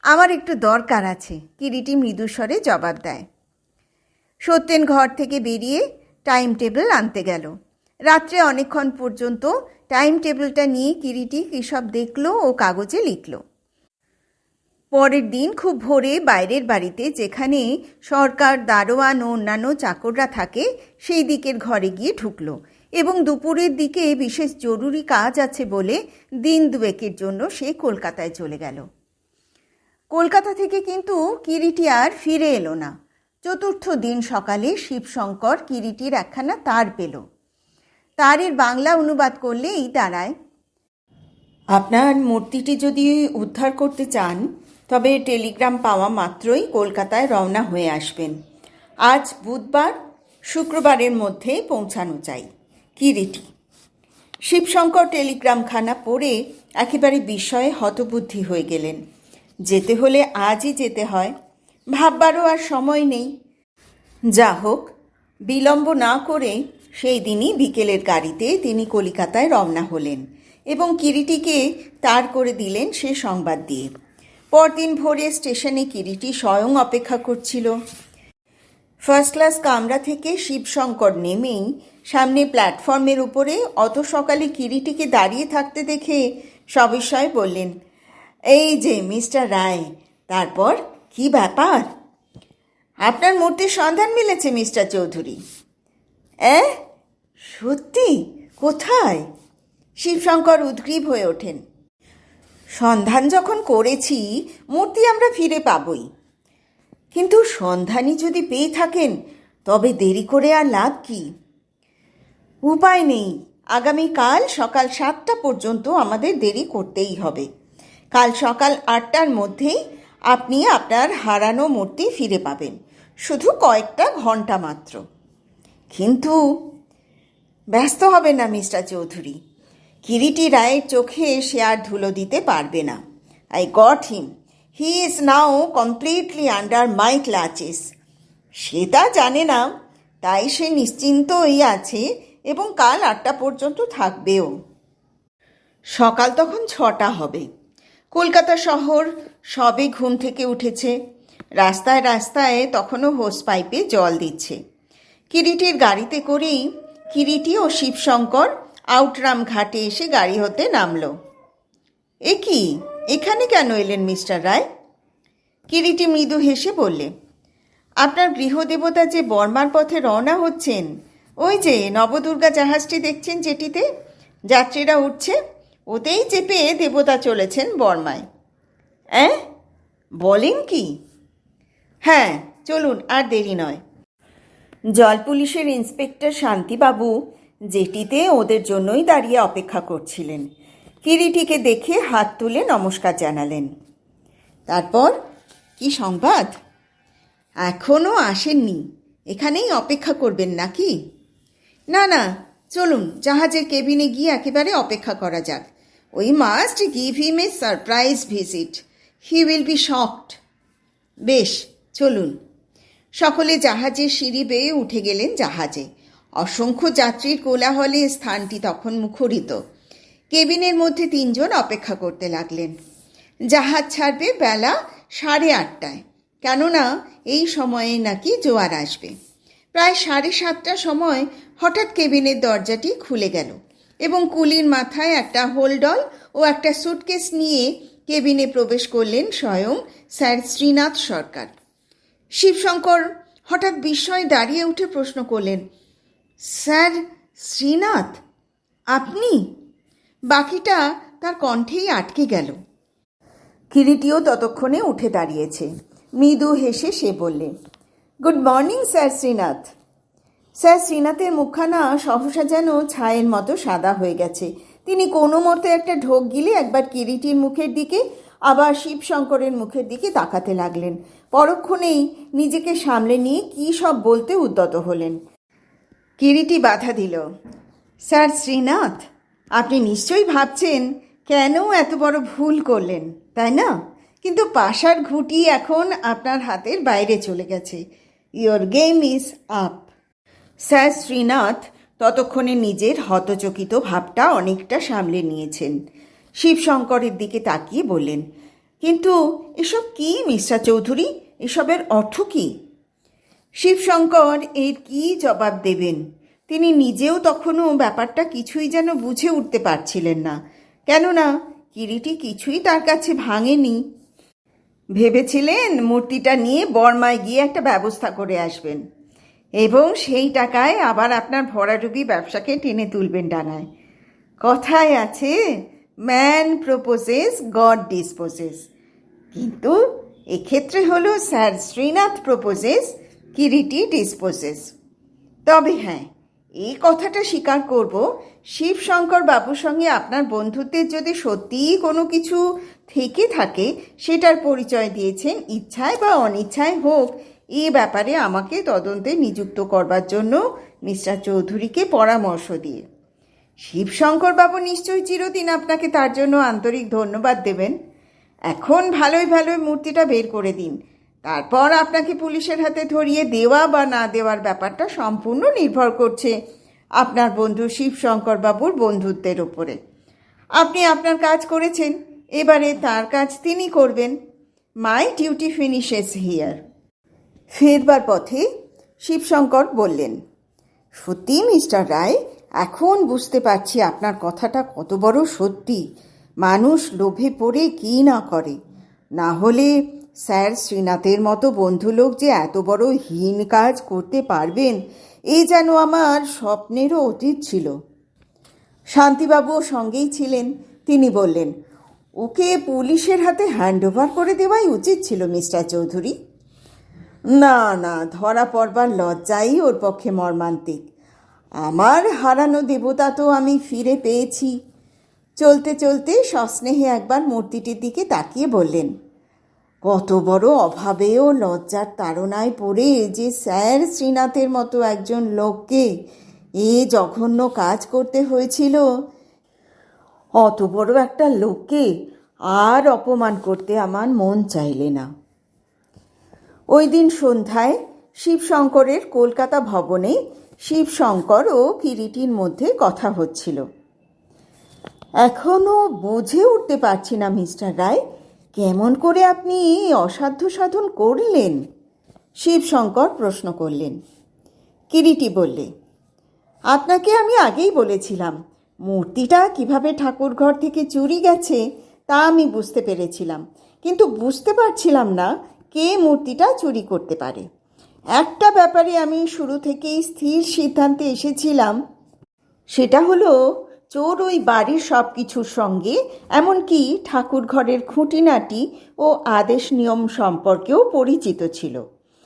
Speaker 1: আমার একটু দরকার আছে, কিরিটি মৃদুস্বরে জবাব দেয়। সত্যেন ঘর থেকে বেরিয়ে টাইম টেবিল আনতে গেল। রাত্রে অনেকক্ষণ পর্যন্ত টাইম টেবিলটা নিয়ে কিরিটি কী সব দেখল ও কাগজে লিখল। পরের দিন খুব ভোরে বাইরের বাড়িতে, যেখানে সরকার, দারোয়ান ও অন্যান্য চাকররা থাকে, সেই দিকের ঘরে গিয়ে ঢুকল এবং দুপুরের দিকে বিশেষ জরুরি কাজ আছে বলে দিন দুয়েকের জন্য সে কলকাতায় চলে গেল। কলকাতা থেকে কিন্তু কিরিটি আর ফিরে এলো না। চতুর্থ দিন সকালে শিবশঙ্কর কিরিটির একখানা তার পেল। তারের বাংলা অনুবাদ করলে এই দাঁড়ায়: আপনার মূর্তিটি যদি উদ্ধার করতে চান তবে টেলিগ্রাম পাওয়া মাত্রই কলকাতায় রওনা হয়ে আসবেন। আজ বুধবার, শুক্রবারের মধ্যে পৌঁছানো চাই, কিরিটি। শিবশঙ্কর টেলিগ্রামখানা পড়ে একেবারে বিস্ময়ে হতবুদ্ধি হয়ে গেলেন। যেতে হলে আজই যেতে হয়, ভাববারও আর সময় নেই। যা হোক, বিলম্ব না করে সেই দিনই বিকেলের গাড়িতে তিনি কলিকাতায় রওনা হলেন এবং কিরিটিকে তার করে দিলেন সে সংবাদ দিয়ে। পরদিন ভোরে স্টেশনে কিরিটি স্বয়ং অপেক্ষা করছিল। ফার্স্ট ক্লাস কামরা থেকে শিবশঙ্কর নেমেই সামনে প্ল্যাটফর্মের উপরে অত সকালে কিরিটিকে দাঁড়িয়ে থাকতে দেখে সবিস্ময়ে বললেন, এই যে মিস্টার রায়, তারপর কি ব্যাপার? আপনার মূর্তির সন্ধান মিলেছে মিস্টার চৌধুরী। সত্যি? কোথায়? শিবশঙ্কর উদ্গ্রীব হয়ে ওঠেন। সন্ধান যখন করেছি, মূর্তি আমরা ফিরে পাবই, কিন্তু সন্ধানই যদি পেয়ে থাকেন তবে দেরি করে আর লাভ কি? উপায় নেই, আগামীকাল সকাল 7টা পর্যন্ত আমাদের দেরি করতেই হবে। কাল সকাল 8টার মধ্যেই আপনি আপনার হারানো মূর্তি ফিরে পাবেন, শুধু কয়েকটা ঘন্টা মাত্র। কিন্তু ব্যস্ত হবেন না মিস্টার চৌধুরী, কিরিটি রায়ের চোখে সে আর ধুলো দিতে পারবে না। I got him, he is now completely under my clutches. সে তা জানে না, তাই সে নিশ্চিন্তই আছে এবং কাল 8টা পর্যন্ত থাকবেও। সকাল তখন 6টা হবে। কলকাতা শহর সবে ঘুম থেকে উঠেছে। রাস্তায় রাস্তায় তখনও হোস পাইপে জল দিচ্ছে। কিরিটির গাড়িতে করেই কিরিটি ও শিবশঙ্কর আউটরাম ঘাটে এসে গাড়ি হতে নামল। এ কি, এখানে কেন এলেন মিস্টার রায়? কিরিটি মৃদু হেসে বললে, আপনার গৃহদেবতা যে বর্মার পথে রওনা হচ্ছেন, ওই যে নবদুর্গা জাহাজটি দেখছেন যেটিতে যাত্রীরা উঠছে, ওতেই চেপে দেবতা চলেছেন বর্মায়। বলেন কি? হ্যাঁ, চলুন, আর দেরি নয়। জল পুলিশের ইন্সপেক্টর শান্তিবাবু যেটিতে ওদের জন্যই দাঁড়িয়ে অপেক্ষা করছিলেন। কিরিটিকে দেখে হাত তুলে নমস্কার জানালেন। তারপর কি সংবাদ? এখনও আসেননি, এখানেই অপেক্ষা করবেন নাকি? না না, চলুন জাহাজের কেবিনে গিয়ে একেবারে অপেক্ষা করা যাক। We must give him A surprise visit, he will be shocked. বেশ, চলুন। সকলে জাহাজের সিঁড়ি বেয়ে উঠে গেলেন জাহাজে। অসংখ্য যাত্রীর কোলাহলে স্থানটি তখন মুখরিত। কেবিনের মধ্যে 3 জন অপেক্ষা করতে লাগলেন। জাহাজ ছাড়বে বেলা 8:30টায়, কেননা এই সময়ে নাকি জোয়ার আসবে। প্রায় 7:30টার সময় হঠাৎ কেবিনের দরজাটি খুলে গেল এবং কুলির মাথায় একটা হোলডল ও একটা সুটকেস নিয়ে কেবিনে প্রবেশ করলেন স্বয়ং স্যার শ্রীনাথ সরকার। শিবশঙ্কর হঠাৎ বিস্ময়ে দাঁড়িয়ে উঠে প্রশ্ন করলেন, স্যার শ্রীনাথ, আপনি? বাকিটা তার কণ্ঠেই আটকে গেল। কিরিটিও ততক্ষণে উঠে দাঁড়িয়েছে। মৃদু হেসে সে বললে, good morning sir Srinath. Sir শ্রীনাথের মুখখানা সহসা যেন ছায়ের মতো সাদা হয়ে গেছে। তিনি কোনো মতে একটা ঢোক গিলে একবার কিরিটির মুখের দিকে, আবার শিবশঙ্করের মুখের দিকে তাকাতে লাগলেন। পরক্ষণেই নিজেকে সামলে নিয়ে কী সব বলতে উদ্যত হলেন। কিরিটি বাধা দিল, স্যার শ্রীনাথ, আপনি নিশ্চয়ই ভাবছেন কেন এত বড় ভুল করলেন, তাই না? কিন্তু পাশার ঘুঁটি এখন আপনার হাতের বাইরে চলে গেছে। Your game is up. Sir Srinath ততক্ষণে নিজের হতচকিত ভাবটা অনেকটা সামলে নিয়েছেন। শিবশঙ্করের দিকে তাকিয়ে বললেন, কিন্তু এসব কি মিস্টার চৌধুরী, এসবের অর্থ কি? শিবশঙ্কর এর কি জবাব দেবেন? তিনি নিজেও তখনও ব্যাপারটা কিছুই যেন বুঝে উঠতে পারছিলেন না, কেননা কিরিটি কিছুই তার কাছে ভাঙেনি। ভেবেছিলেন মূর্তিটা নিয়ে বর্মায় গিয়ে একটা ব্যবস্থা করে আসবেন এবং সেই টাকায় আবার আপনার ভরাডুবি ব্যবসাকে টেনে তুলবেন ডাঙায়। কথায় আছে, ম্যান প্রপোজেস গড ডিসপোজেস, কিন্তু এক্ষেত্রে হলো sir Srinath proposes, Kiriti disposes. তবে হ্যাঁ, এই কথাটা স্বীকার করব, শিবশঙ্কর বাবুর সঙ্গে আপনার বন্ধুত্বের যদি সত্যিই কোনো কিছু থেকে থাকে, সেটার পরিচয় দিয়েছেন ইচ্ছায় বা অনিচ্ছায় হোক, এ ব্যাপারে আমাকে তদন্তে নিযুক্ত করবার জন্য মিস্টার চৌধুরীকে পরামর্শ দিয়ে। শিবশঙ্কর বাবু নিশ্চয়ই চিরদিন আপনাকে তার জন্য আন্তরিক ধন্যবাদ দেবেন। এখন ভালোই মূর্তিটা বের করে দিন, তারপর আপনাকে পুলিশের হাতে ধরিয়ে দেওয়া বা না দেওয়ার ব্যাপারটা সম্পূর্ণ নির্ভর করছে আপনার বন্ধু শিবশঙ্কর বাবুর বন্ধুত্বের ওপরে। আপনি আপনার কাজ করেছেন, এবারে তার কাজ তিনি করবেন। My duty finishes here. ফেরবার পথে শিবশঙ্কর বললেন, সত্যি মিস্টার রায়, এখন বুঝতে পারছি আপনার কথাটা কত বড় সত্যি। মানুষ লোভে পড়ে কী না করে, না হলে স্যার শ্রীনাথের মতো বন্ধু লোক যে এত বড় হীন কাজ করতে পারবেন, এই যেন আমার স্বপ্নেরও অতীত ছিল। শান্তিবাবুও সঙ্গেই ছিলেন। তিনি বললেন, ওকে পুলিশের হাতে হ্যান্ডওভার করে দেওয়াই উচিত ছিল মিস্টার চৌধুরী। না, ধরা পড়বার লজ্জাই ওর পক্ষে মর্মান্তিক। আমার হারানো দেবতা তো আমি ফিরে পেয়েছি। চলতে চলতে সস্নেহে একবার মূর্তিটির দিকে তাকিয়ে বললেন, কত বড় অভাবে ও লজ্জার তাড়নায় পড়ে যে স্যার শ্রীনাথের মতো একজন লোককে এ জঘন্য কাজ করতে হয়েছিল। অত বড় একটা লোককে আর অপমান করতে আমার মন চাইলে না। ওই দিন সন্ধ্যায় শিবশঙ্করের কলকাতা ভবনে শিবশঙ্কর ও কিরিটির মধ্যে কথা হচ্ছিল। এখনও বুঝে উঠতে পারছি না মিস্টার রায়, কেমন করে আপনি অসাধ্য সাধন করলেন? শিবশঙ্কর প্রশ্ন করলেন। কিরিটি বললে, আপনাকে আমি আগেই বলেছিলাম, মূর্তিটা কিভাবে ঠাকুর ঘর থেকে চুরি গেছে তা আমি বুঝতে পেরেছিলাম, কিন্তু বুঝতে পারছিলাম না কে মূর্তিটা চুরি করতে পারে। একটা ব্যাপারে আমি শুরু থেকেই স্থির সিদ্ধান্তে এসেছিলাম, সেটা হলো চোর ওই বাড়ির সব কিছুর সঙ্গে, এমনকি ঠাকুর ঘরের খুঁটিনাটি ও আদেশ নিয়ম সম্পর্কেও পরিচিত ছিল,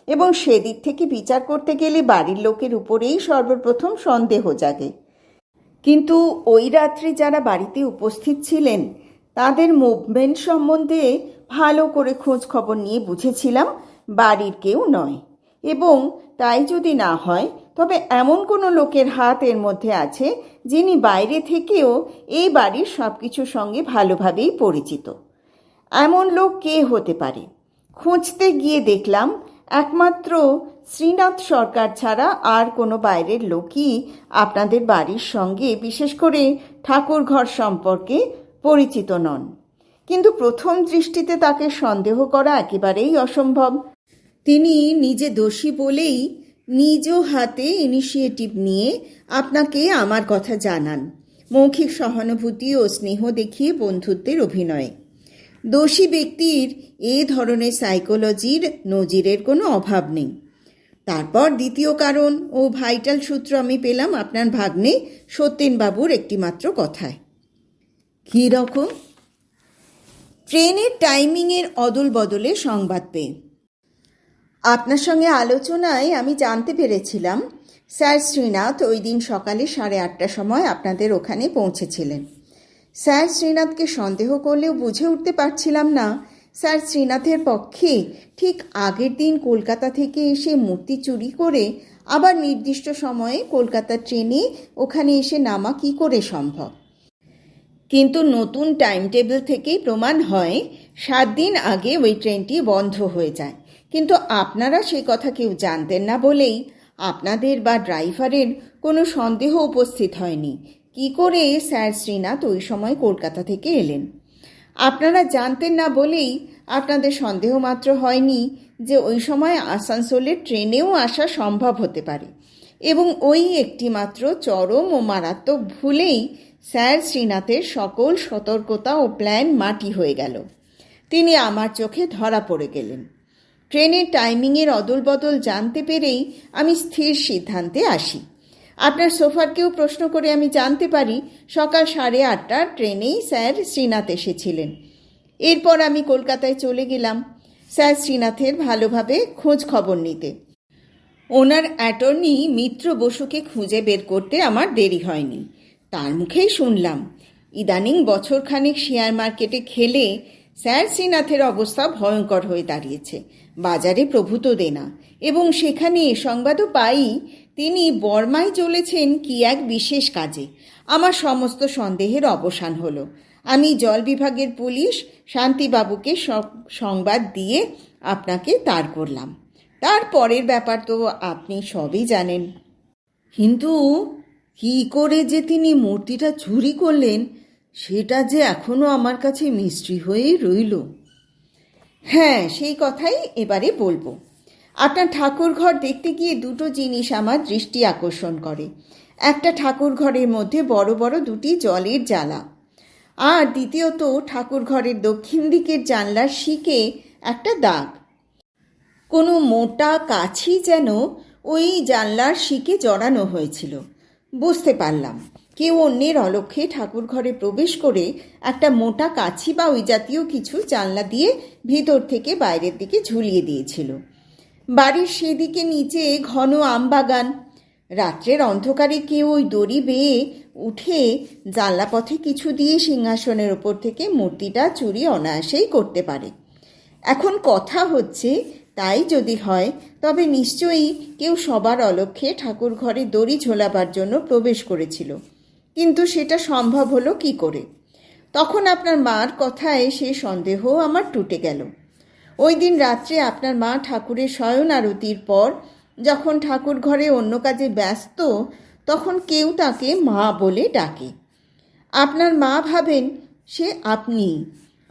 Speaker 1: এবং সেদিক থেকে বিচার করতে গেলে বাড়ির লোকের উপরেই সর্বপ্রথম সন্দেহ জাগে। কিন্তু ওই রাত্রে যারা বাড়িতে উপস্থিত ছিলেন তাদের মুভমেন্ট সম্বন্ধে ভালো করে খোঁজ খবর নিয়ে বুঝেছিলাম বাড়ির কেউ নয়, এবং তাই যদি না হয় তবে এমন কোনো লোকের হাত এর মধ্যে আছে যিনি বাইরে থেকেও এই বাড়ির সব কিছুর সঙ্গে ভালোভাবেই পরিচিত। এমন লোক কে হতে পারে? খুঁজতে গিয়ে দেখলাম একমাত্র শ্রীনাথ সরকার ছাড়া আর কোনো বাইরের লোকই আপনাদের বাড়ির সঙ্গে, বিশেষ করে ঠাকুর ঘর সম্পর্কে পরিচিত নন। কিন্তু প্রথম দৃষ্টিতে তাকে সন্দেহ করা একেবারেই অসম্ভব। তিনি নিজে দোষী বলেই নিজ হাতে ইনিশিয়েটিভ নিয়ে আপনাকে আমার কথা জানান, মৌখিক সহানুভূতি ও স্নেহ দেখিয়ে বন্ধুত্বের অভিনয়ে। দোষী ব্যক্তির এ ধরনের সাইকোলজির নজিরের কোনো অভাব নেই। তারপর দ্বিতীয় কারণ ও ভাইটাল সূত্র আমি পেলাম আপনার ভাগ্নে সত্যেনবাবুর একটিমাত্র কথায়। কী রকম? ট্রেনের টাইমিংয়ের অদল বদলে সংবাদ পেয়ে আপনার সঙ্গে আলোচনায় আমি জানতে পেরেছিলাম স্যার শ্রীনাথ ওই দিন সকালে 8:30টার সময় আপনাদের ওখানে পৌঁছেছিলেন। স্যার শ্রীনাথকে সন্দেহ করলেও বুঝে উঠতে পারছিলাম না স্যার শ্রীনাথের পক্ষে ঠিক আগের দিন কলকাতা থেকে এসে মূর্তি চুরি করে আবার নির্দিষ্ট সময়ে কলকাতার ট্রেনে ওখানে এসে নামা কী করে সম্ভব। কিন্তু নতুন টাইম টেবিল থেকেই প্রমাণ হয় 7 দিন আগে ওই ট্রেনটি বন্ধ হয়ে যায়, কিন্তু আপনারা সেই কথা কেউ জানতেন না বলেই আপনাদের বা ড্রাইভারের কোনো সন্দেহ উপস্থিত হয়নি কি করে স্যার শ্রীনাথ ওই সময় কলকাতা থেকে এলেন। আপনারা জানতেন না বলেই আপনাদের সন্দেহ মাত্র হয়নি যে ওই সময় আসানসোলের ট্রেনেও আসা সম্ভব হতে পারে, এবং ওই একটি মাত্র চরম ও মারাত্মক ভুলেই স্যার শ্রীনাথের সকল সতর্কতা ও প্ল্যান মাটি হয়ে গেল। তিনি আমার চোখে ধরা পড়ে গেলেন। ট্রেনের টাইমিংয়ের অদল বদল জানতে পেরেই আমি স্থির সিদ্ধান্তে আসি। আপনার সোফারকেও প্রশ্ন করে আমি জানতে পারি সকাল 8:30টার ট্রেনেই স্যার শ্রীনাথ এসেছিলেন। এরপর আমি কলকাতায় চলে গেলাম স্যার শ্রীনাথের ভালোভাবে খোঁজ খবর নিতে। ওনার অ্যাটর্নি মিত্র বসুকে খুঁজে বের করতে আমার দেরি হয়নি। তার মুখেই শুনলাম ইদানিং বছরখানেক শেয়ার মার্কেটে খেলে স্যার শ্রীনাথের অবস্থা ভয়ঙ্কর হয়ে দাঁড়িয়েছে, বাজারে প্রভূত দেনা, এবং সেখানে সংবাদও পাই তিনি বর্মায় চলেছেন কি এক বিশেষ কাজে। আমার সমস্ত সন্দেহের অবসান হলো। আমি জল বিভাগের পুলিশ শান্তিবাবুকে সব সংবাদ দিয়ে আপনাকে তাড় করলাম। তারপরের ব্যাপার তো আপনি সবই জানেন। কিন্তু কি করে যে তিনি মূর্তিটা চুরি করলেন সেটা যে এখনো আমার কাছে মিস্ট্রি হয়েই রইল। হ্যাঁ, সেই কথাই এবারে বলবো। আপনার ঠাকুর ঘর দেখতে গিয়ে দুটো জিনিস আমার দৃষ্টি আকর্ষণ করে। একটা ঠাকুর ঘরের মধ্যে বড় বড় দুটি জলের জালা, আর দ্বিতীয়ত ঠাকুর ঘরের দক্ষিণ দিকের জানলার শিকে একটা দাগ। কোনো মোটা কাছি যেন ওই জানলার শিকে জড়ানো হয়েছিল। বুঝতে পারলাম কেউ অন্যের অলক্ষ্যে ঠাকুর ঘরে প্রবেশ করে একটা মোটা কাছি বা ওই জাতীয় কিছু জানলা দিয়ে ভিতর থেকে বাইরের দিকে ঝুলিয়ে দিয়েছিল। বাড়ির সেদিকে নিচে ঘন আমবাগান। রাত্রের অন্ধকারে কেউ ওই দড়ি বেয়ে উঠে জানলা পথে কিছু দিয়ে সিংহাসনের ওপর থেকে মূর্তিটা চুরি অনায়াসেই করতে পারে। এখন কথা হচ্ছে, তাই যদি হয় তবে নিশ্চয়ই কেউ সবার অলক্ষ্যে ঠাকুর ঘরে দড়ি ঝোলাবার জন্য প্রবেশ করেছিল। কিন্তু সেটা সম্ভব হলো কি করে? তখন আপনার মার কথায় সে সন্দেহ আমার টুটে গেল। ওই দিন রাত্রে আপনার মা ঠাকুরের শয়ন আরতির পর যখন ঠাকুর ঘরে অন্য কাজে ব্যস্ত, তখন কেউ তাকে মা বলে ডাকে। আপনার মা ভাবেন সে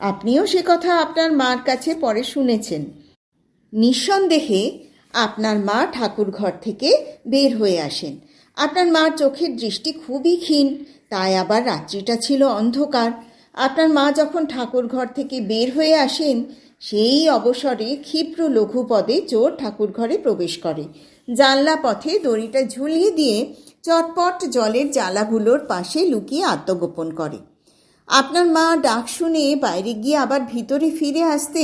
Speaker 1: আপনিও সে কথা আপনার মার কাছে পরে শুনেছেন। নিঃসন্দেহে আপনার মা ঠাকুর ঘর থেকে বের হয়ে আসেন। আপনার মার চোখের দৃষ্টি খুবই ক্ষীণ, তাই আবার রাত্রিটা ছিল অন্ধকার। আপনার মা যখন ঠাকুর ঘর থেকে বের হয়ে আসেন, সেই অবসরে ক্ষিপ্র লঘুপদে চোর ঠাকুর ঘরে প্রবেশ করে, জানলা পথে দড়িটা ঝুলিয়ে দিয়ে চটপট জলের জালাগুলোর পাশে লুকিয়ে আত্মগোপন করে। আপনার মা ডাক শুনে বাইরে গিয়ে আবার ভিতরে ফিরে আসতে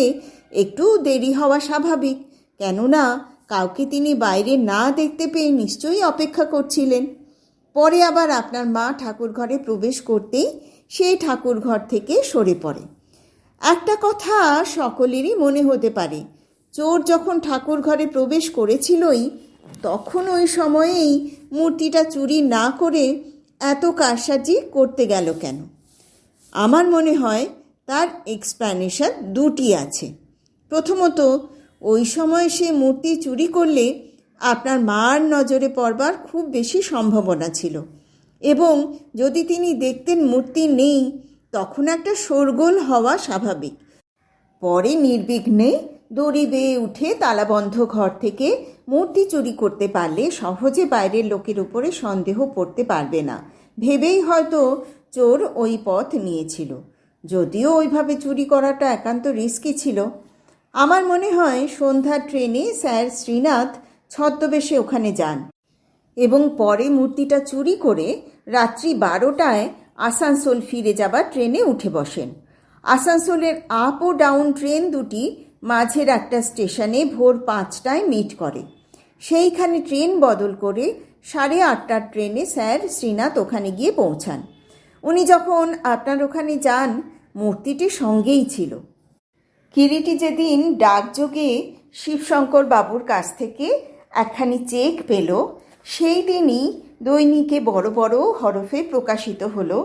Speaker 1: একটু দেরি হওয়া স্বাভাবিক, কেননা কাউকে তিনি বাইরে না দেখতে পেয়ে নিশ্চয়ই অপেক্ষা করছিলেন। পরে আবার আপনার মা ঠাকুর ঘরে প্রবেশ করতেই সেই ঠাকুর ঘর থেকে সরে পড়ে। একটা কথা সকলেরই মনে হতে পারে, চোর যখন ঠাকুর ঘরে প্রবেশ করেছিলই, তখন ওই সময়েই মূর্তিটা চুরি না করে এত কারসাজি করতে গেল কেন? আমার মনে হয় তার এক্সপ্লানেশন দুটি আছে। প্রথমত, ওই সময় সে মূর্তি চুরি করলে আপনার মার নজরে পড়বার খুব বেশি সম্ভাবনা ছিল, এবং যদি তিনি দেখতেন মূর্তি নেই, তখন একটা শোরগোল হওয়া স্বাভাবিক। পরে নির্বিঘ্নে দড়ি বেয়ে উঠে তালাবন্ধ ঘর থেকে মূর্তি চুরি করতে পারলে সহজে বাইরের লোকের উপরে সন্দেহ পড়তে পারবে না ভেবেই হয়তো চোর ওই পথ নিয়েছিল, যদিও ওইভাবে চুরি করাটা একান্ত রিস্কি ছিল। আমার মনে হয় সন্ধ্যার ট্রেনে স্যার শ্রীনাথ ছদ্মবেশে ওখানে যান এবং পরে মূর্তিটা চুরি করে রাত্রি 12টায় আসানসোল ফিরে যাবার ট্রেনে উঠে বসেন। আসানসোলের আপ ও ডাউন ট্রেন দুটি মাঝের একটা স্টেশনে ভোর 5টায় মিট করে। সেইখানে ট্রেন বদল করে 8:30টার ট্রেনে স্যার শ্রীনাথ ওখানে গিয়ে পৌঁছান। উনি যখন আপনার ওখানে যান, মূর্তিটি সঙ্গেই ছিল। কিরিটি যেদিন ডাকযোগে শিবশঙ্কর বাবুর কাছ থেকে একখানি চেক পেল, সেই দিনই দৈনিকে বড় বড় হরফে প্রকাশিত হলো,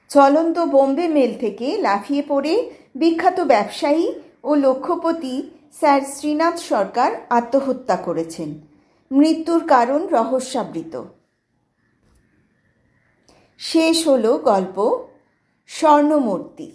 Speaker 1: চলন্ত বোম্বে মেল থেকে লাফিয়ে পড়ে বিখ্যাত ব্যবসায়ী ও লক্ষপতি স্যার শ্রীনাথ সরকার আত্মহত্যা করেছেন। মৃত্যুর কারণ রহস্যাবৃত। শেষ হলো গল্প স্বর্ণমূর্তি।